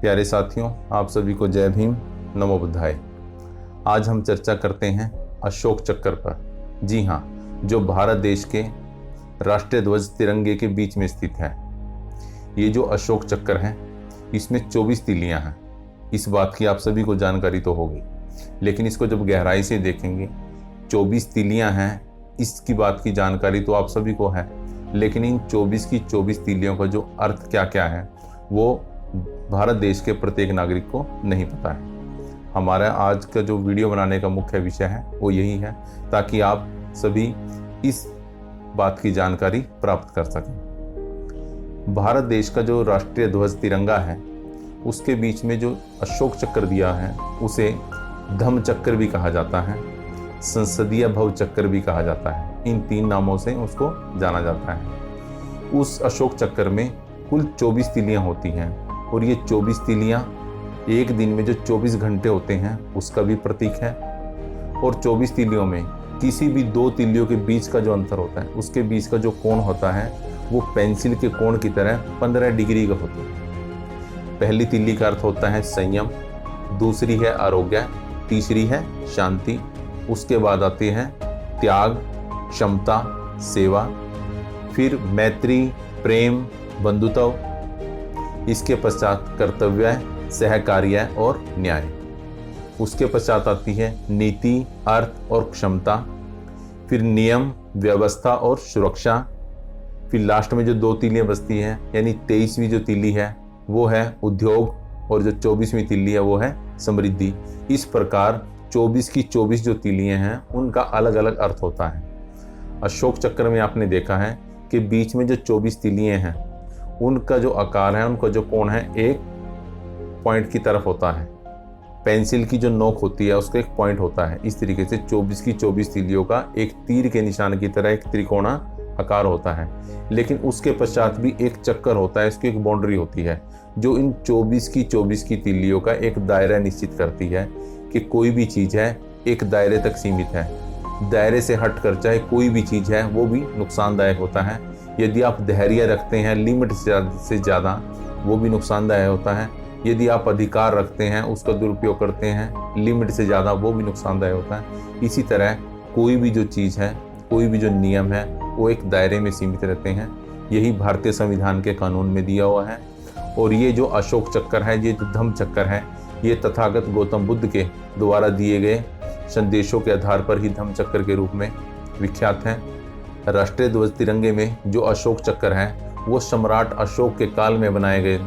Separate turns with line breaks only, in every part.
प्यारे साथियों, आप सभी को जय भीम, नमो बुद्धाय। आज हम चर्चा करते हैं अशोक चक्र पर। जी हाँ, जो भारत देश के राष्ट्रीय ध्वज तिरंगे के बीच में स्थित है। ये जो अशोक चक्र है, इसमें 24 तीलियां हैं। इस बात की आप सभी को जानकारी तो होगी, लेकिन इसको जब गहराई से देखेंगे, 24 तीलियां हैं, इसकी बात की जानकारी तो आप सभी को है, लेकिन इन 24 की 24 तीलियों का जो अर्थ क्या क्या है वो भारत देश के प्रत्येक नागरिक को नहीं पता है। हमारा आज का जो वीडियो बनाने का मुख्य विषय है वो यही है, ताकि आप सभी इस बात की जानकारी प्राप्त कर सकें। भारत देश का जो राष्ट्रीय ध्वज तिरंगा है, उसके बीच में जो अशोक चक्र दिया है उसे धम्म चक्र भी कहा जाता है, संसदीय भव चक्र भी कहा जाता है। इन 3 नामों से उसको जाना जाता है। उस अशोक चक्र में कुल 24 तीलियां होती हैं, और ये 24 तीलियां एक दिन में जो 24 घंटे होते हैं उसका भी प्रतीक है। और 24 तीलियों में किसी भी 2 तीलियों के बीच का जो अंतर होता है, उसके बीच का जो कोण होता है वो पेंसिल के कोण की तरह 15 डिग्री का होता है। पहली तीली का अर्थ होता है संयम, दूसरी है आरोग्य, तीसरी है शांति, उसके बाद आती है त्याग, क्षमता, सेवा, फिर मैत्री, प्रेम, बंधुत्व, इसके पश्चात कर्तव्य, सहकार्य और न्याय। उसके पश्चात आती है नीति, अर्थ और क्षमता, फिर नियम, व्यवस्था और सुरक्षा, फिर लास्ट में जो 2 तीलियां बचती हैं, यानी 23वीं जो तीली है वो है उद्योग, और जो 24वीं तीली है वो है समृद्धि। इस प्रकार 24 की 24 जो तीलियां हैं उनका अलग अलग अर्थ होता है। अशोक चक्र में आपने देखा है कि बीच में जो 24 तीलियां हैं उनका जो आकार है, उनका जो कोण है, एक पॉइंट की तरफ होता है। पेंसिल की जो नोक होती है उसका एक पॉइंट होता है। इस तरीके से 24 की 24 तीलियों का एक तीर के निशान की तरह एक त्रिकोणा आकार होता है। लेकिन उसके पश्चात भी एक चक्कर होता है, इसकी एक बाउंड्री होती है जो इन 24 की 24 की तीलियों का एक दायरा निश्चित करती है कि कोई भी चीज़ है एक दायरे तक सीमित है। दायरे से हटकर चाहे कोई भी चीज़ है वो भी नुकसानदायक होता है। यदि आप धैर्य रखते हैं लिमिट से ज़्यादा, वो भी नुकसानदायक होता है। यदि आप अधिकार रखते हैं, उसका दुरुपयोग करते हैं लिमिट से ज़्यादा, वो भी नुकसानदायक होता है। इसी तरह कोई भी जो चीज़ है, कोई भी जो नियम है, वो एक दायरे में सीमित रहते हैं। यही भारतीय संविधान के कानून में दिया हुआ है। और ये जो अशोक चक्र है, ये जो धम्म चक्र है, ये तथागत गौतम बुद्ध के द्वारा दिए गए संदेशों के आधार पर ही धम्म चक्र के रूप में विख्यात है। राष्ट्रीय ध्वज तिरंगे में जो अशोक चक्र है वो सम्राट अशोक के काल में बनाए गए।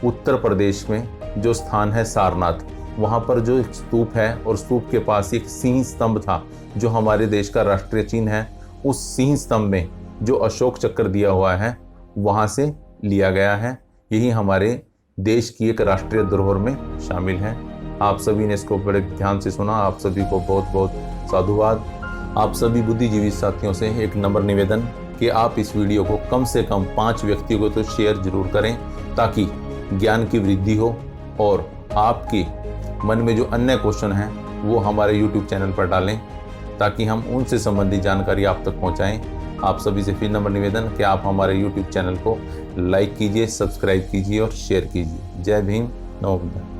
उत्तर प्रदेश में जो स्थान है सारनाथ, वहाँ पर जो एक स्तूप है और स्तूप के पास एक सिंह स्तंभ था जो हमारे देश का राष्ट्रीय चिन्ह है। उस सिंह स्तंभ में जो अशोक चक्र दिया हुआ है वहाँ से लिया गया है। यही हमारे देश की एक राष्ट्रीय धरोहर में शामिल है। आप सभी ने इसको बड़े ध्यान से सुना, आप सभी को बहुत बहुत साधुवाद। आप सभी बुद्धिजीवी साथियों से एक नम्र निवेदन कि आप इस वीडियो को कम से कम 5 व्यक्तियों को तो शेयर जरूर करें, ताकि ज्ञान की वृद्धि हो और आपके मन में जो अन्य क्वेश्चन हैं वो हमारे YouTube चैनल पर डालें, ताकि हम उनसे संबंधित जानकारी आप तक पहुंचाएं। आप सभी से फिर नम्र निवेदन कि आप हमारे YouTube चैनल को लाइक कीजिए, सब्सक्राइब कीजिए और शेयर कीजिए। जय भीम, नमो बुद्धाय।